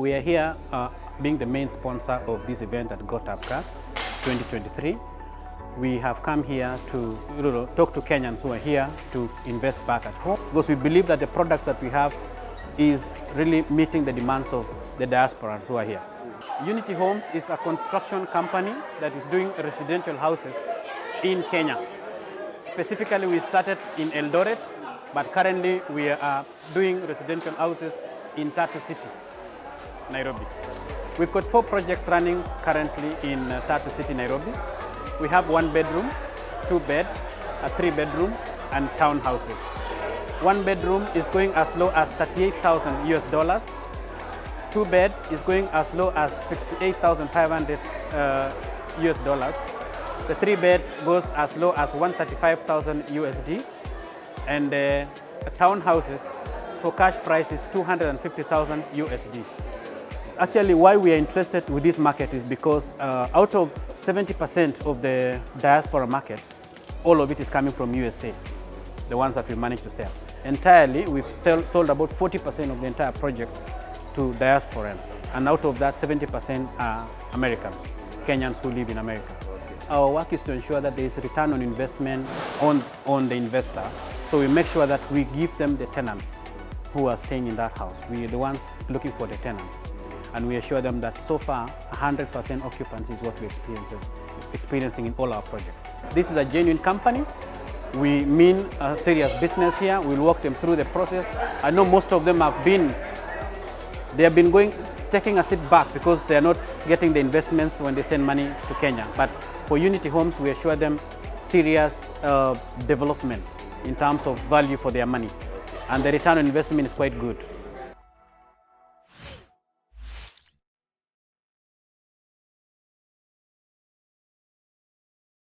We are here being the main sponsor of this event at GoTapCard 2023. We have come here to talk to Kenyans who are here to invest back at home, because we believe that the products that we have is really meeting the demands of the diaspora who are here. Unity Homes is a construction company that is doing residential houses in Kenya. Specifically, we started in Eldoret, but currently we are doing residential houses in Tatu City, Nairobi. We've got 4 projects running currently in Tatu City, Nairobi. We have 1 bedroom, 2 bed, a 3 bedroom, and townhouses. 1 bedroom is going as low as $38,000 US. 2 bed is going as low as $68,500 US. The 3 bed goes as low as $135,000 USD. And the townhouses for cash price is $250,000 USD. Actually, why we are interested with this market is because out of 70% of the diaspora market, all of it is coming from USA, the ones that we managed to sell. Entirely, we've sold about 40% of the entire projects to diasporans, and out of that, 70% are Americans, Kenyans who live in America. Our work is to ensure that there is a return on investment on the investor, so we make sure that we give them the tenants who are staying in that house. We are the ones looking for the tenants, and we assure them that so far 100% occupancy is what we're experiencing in all our projects. This is a genuine company. We mean a serious business here. We'll walk them through the process. I know most of them they have been taking a seat back because they are not getting the investments when they send money to Kenya. But for Unity Homes, we assure them serious development in terms of value for their money. And the return on investment is quite good.